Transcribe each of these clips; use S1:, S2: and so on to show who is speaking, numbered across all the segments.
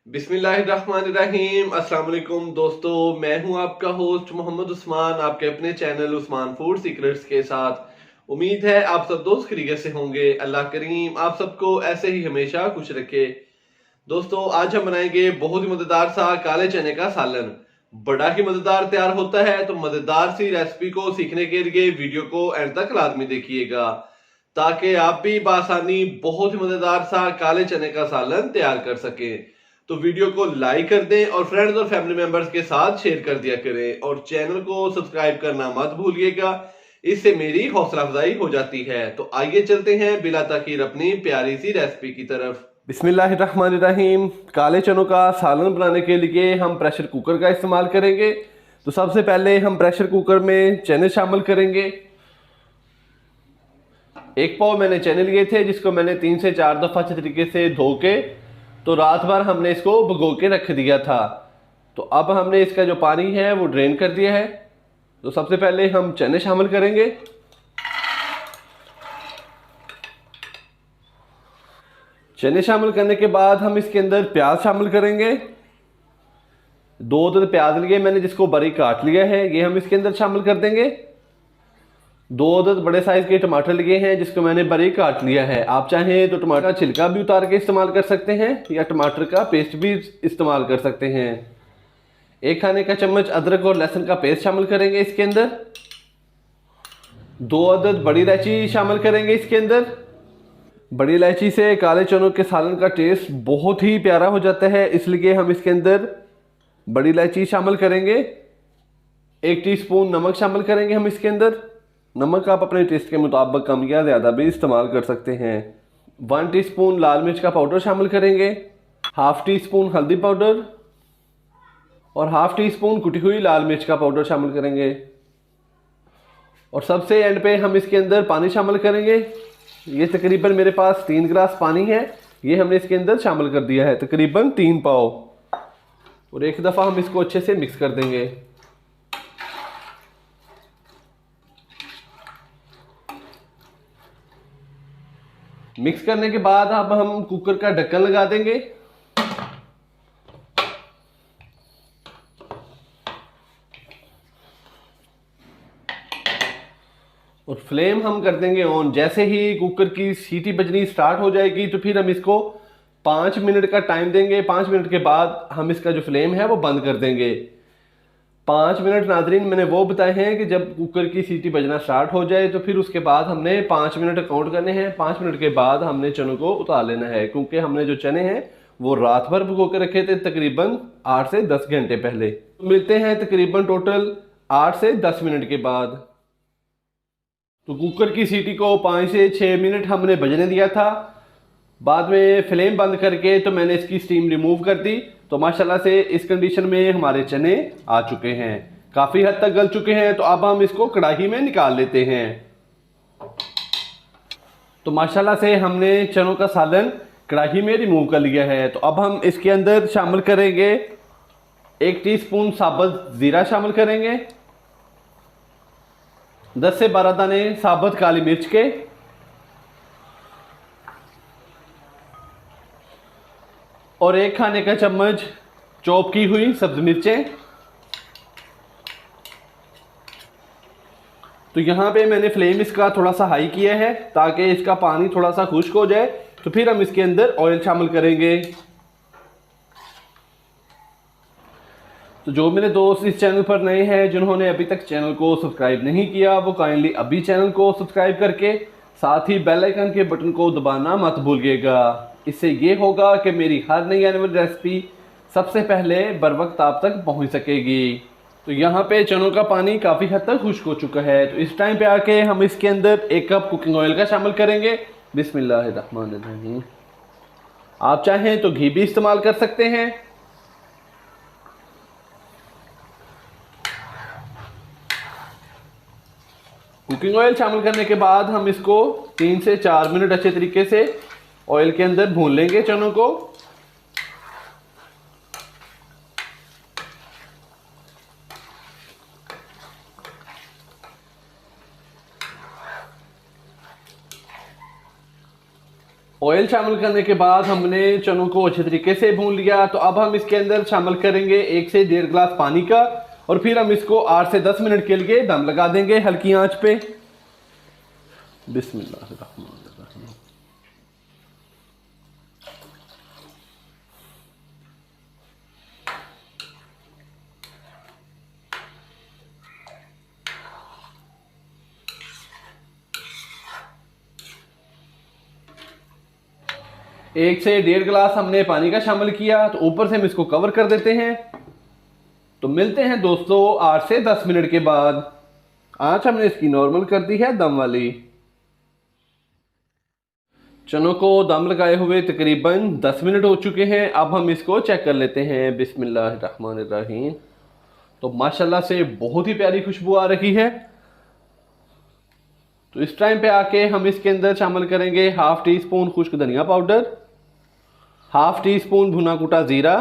S1: बिस्मिल्लाहिर्रहमानिर्रहीम। अस्सलाम वालेकुम दोस्तों, मैं हूं आपका होस्ट मोहम्मद उस्मान, आपके अपने चैनल उस्मान फूड सीक्रेट्स के साथ। उम्मीद है आप सब दोस्त खैरियत से होंगे। अल्लाह करीम आप सबको ऐसे ही हमेशा खुश रखे। दोस्तों, आज हम बनाएंगे बहुत ही मजेदार सा काले चने का सालन। बड़ा ही मजेदार तैयार होता है, तो मजेदार सी रेसिपी को सीखने के लिए वीडियो को एंड तक लाजमी देखिएगा, ताकि आप भी बासानी बहुत ही मजेदार सा काले चने का सालन तैयार कर सकें। तो वीडियो को लाइक कर दें और फ्रेंड्स और फैमिली मेंबर्स के साथ शेयर कर दिया करें, और चैनल को सब्सक्राइब करना मत भूलिएगा, इससे मेरी हौसला अफजाई हो जाती है। तो आइए चलते हैं बिला ताखीर अपनी प्यारी सी रेसिपी की तरफ। बिस्मिल्लाहिर्रहमानिर्रहीम। काले चनों का सालन बनाने के लिए हम प्रेशर कुकर का इस्तेमाल करेंगे। तो सबसे पहले हम प्रेशर कुकर में चने शामिल करेंगे। एक पाव मैंने चने लिए थे, जिसको मैंने 3 से 4 दफ़ा अच्छे तरीके से धो के तो रात भर हमने इसको भिगो के रख दिया था। तो अब हमने इसका जो पानी है वो ड्रेन कर दिया है। तो सबसे पहले हम चने शामिल करेंगे। चने शामिल करने के बाद हम इसके अंदर प्याज शामिल करेंगे। 2 अदद प्याज लिए मैंने, जिसको बारीक काट लिया है, ये हम इसके अंदर शामिल कर देंगे। 2 अदद बड़े साइज के टमाटर लिए हैं, जिसको मैंने बारीक काट लिया है। आप चाहें तो टमाटर छिलका भी उतार के इस्तेमाल कर सकते हैं, या टमाटर का पेस्ट भी इस्तेमाल कर सकते हैं। 1 खाने का चम्मच अदरक और लहसुन का पेस्ट शामिल करेंगे इसके अंदर। 2 अदद बड़ी इलायची शामिल करेंगे इसके अंदर। बड़ी इलायची से काले चनों के सालन का टेस्ट बहुत ही प्यारा हो जाता है, इसलिए हम इसके अंदर बड़ी इलायची शामिल करेंगे। 1 टीस्पून नमक शामिल करेंगे हम इसके अंदर। नमक आप अपने टेस्ट के मुताबिक कम या ज़्यादा भी इस्तेमाल कर सकते हैं। 1 टीस्पून लाल मिर्च का पाउडर शामिल करेंगे। हाफ टी स्पून हल्दी पाउडर और हाफ टी स्पून कुटी हुई लाल मिर्च का पाउडर शामिल करेंगे। और सबसे एंड पे हम इसके अंदर पानी शामिल करेंगे। ये तकरीबन मेरे पास 3 गिलास पानी है, ये हमने इसके अंदर शामिल कर दिया है, तकरीबन 3 पाव। और एक दफ़ा हम इसको अच्छे से मिक्स कर देंगे। मिक्स करने के बाद अब हम कुकर का ढक्कन लगा देंगे। और फ्लेम हम कर देंगे ऑन। जैसे ही कुकर की सीटी बजनी स्टार्ट हो जाएगी, तो फिर हम इसको 5 मिनट का टाइम देंगे। 5 मिनट के बाद हम इसका जो फ्लेम है वो बंद कर देंगे। 5 मिनट नाजरीन मैंने वो बताए हैं कि जब कुकर की सीटी बजना स्टार्ट हो जाए, तो फिर उसके बाद हमने 5 मिनट काउंट करने हैं। 5 मिनट के बाद हमने चनों को उतार लेना है, क्योंकि हमने जो चने हैं वो रात भर भिगो के रखे थे, तकरीबन 8 से 10 घंटे पहले। तो मिलते हैं तकरीबन टोटल 8 से 10 मिनट के बाद। तो कुकर की सीटी को 5 से 6 मिनट हमने बजने दिया था। बाद में फ्लेम बंद करके तो मैंने इसकी स्टीम रिमूव कर दी। तो माशाल्लाह से इस कंडीशन में हमारे चने आ चुके हैं, काफ़ी हद तक गल चुके हैं। तो अब हम इसको कढ़ाई में निकाल लेते हैं। तो माशाल्लाह से हमने चनों का सालन कढ़ाई में रिमूव कर लिया है। तो अब हम इसके अंदर शामिल करेंगे 1 टीस्पून साबुत ज़ीरा शामिल करेंगे, 10 से 12 दाने साबुत काली मिर्च के, और 1 खाने का चम्मच चॉप की हुई सब्ज मिर्चें। तो यहाँ पे मैंने फ्लेम इसका थोड़ा सा हाई किया है, ताकि इसका पानी थोड़ा सा खुश्क हो जाए। तो फिर हम इसके अंदर ऑयल शामिल करेंगे। तो जो मेरे दोस्त इस चैनल पर नए हैं, जिन्होंने अभी तक चैनल को सब्सक्राइब नहीं किया, वो काइंडली अभी चैनल को सब्सक्राइब करके साथ ही बेल आइकन के बटन को दबाना मत भूलिएगा। इससे ये होगा कि मेरी हर नई आने वाली रेसिपी सबसे पहले बर वक्त आप तक पहुंच सकेगी। तो यहाँ पे चनों का पानी काफ़ी हद तक खुश्क हो चुका है। तो इस टाइम पे आके हम इसके अंदर 1 कप कुकिंग ऑयल का शामिल करेंगे। बिस्मिल्लाहिर्रहमानिर्रहीम। आप चाहें तो घी भी इस्तेमाल कर सकते हैं। कुकिंग ऑयल शामिल करने के बाद हम इसको 3 से 4 मिनट अच्छे तरीके से ऑयल के अंदर भून लेंगे चनों को। ऑयल शामिल करने के बाद हमने चनों को अच्छे तरीके से भून लिया। तो अब हम इसके अंदर शामिल करेंगे 1 से 1.5 गिलास पानी का और फिर हम इसको 8 से 10 मिनट के लिए दम लगा देंगे हल्की आंच पे। बिस्मिल्लाह। 1 से 1.5 गिलास हमने पानी का शामिल किया, तो ऊपर से हम इसको कवर कर देते हैं। तो मिलते हैं दोस्तों 8 से 10 मिनट के बाद। आंच हमने इसकी नॉर्मल कर दी है दम वाली। चनों को दम लगाए हुए तकरीबन 10 मिनट हो चुके हैं। अब हम इसको चेक कर लेते हैं। बिस्मिल्लाहिर्रहमानिर्रहीम। तो माशाल्लाह से बहुत ही प्यारी खुशबू आ रही है। तो इस टाइम पे आके हम इसके अंदर शामिल करेंगे 1/2 टी स्पून खुश्क धनिया पाउडर, 1/2 टी स्पून भुना कुटा जीरा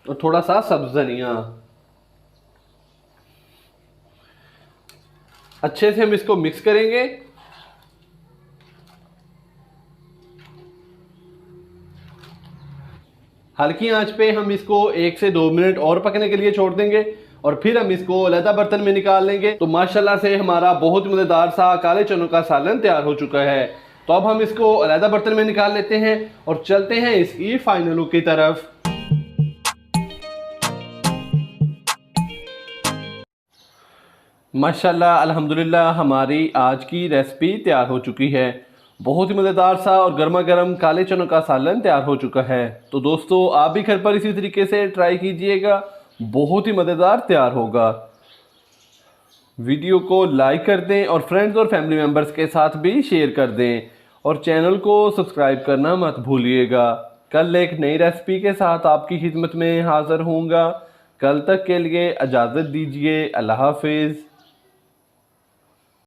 S1: और थोड़ा सा सब्ज धनिया। अच्छे से हम इसको मिक्स करेंगे। हल्की आंच पे हम इसको 1 से 2 मिनट और पकने के लिए छोड़ देंगे और फिर हम इसको अलग बर्तन में निकाल लेंगे। तो माशाल्लाह से हमारा बहुत मज़ेदार सा काले चनों का सालन तैयार हो चुका है। तो अब हम इसको अलग बर्तन में निकाल लेते हैं और चलते हैं इसकी फाइनल लुक की तरफ। माशाल्लाह अल्हम्दुलिल्लाह हमारी आज की रेसिपी तैयार हो चुकी है। बहुत ही मज़ेदार सा और गर्मा गर्म काले चनों का सालन तैयार हो चुका है। तो दोस्तों आप भी घर पर इसी तरीके से ट्राई कीजिएगा, बहुत ही मज़ेदार तैयार होगा। वीडियो को लाइक कर दें और फ्रेंड्स और फैमिली मेम्बर्स के साथ भी शेयर कर दें और चैनल को सब्सक्राइब करना मत भूलिएगा। कल एक नई रेसिपी के साथ आपकी खिदमत में हाज़िर होऊंगा। कल तक के लिए इजाज़त दीजिए। अल्लाह हाफिज़।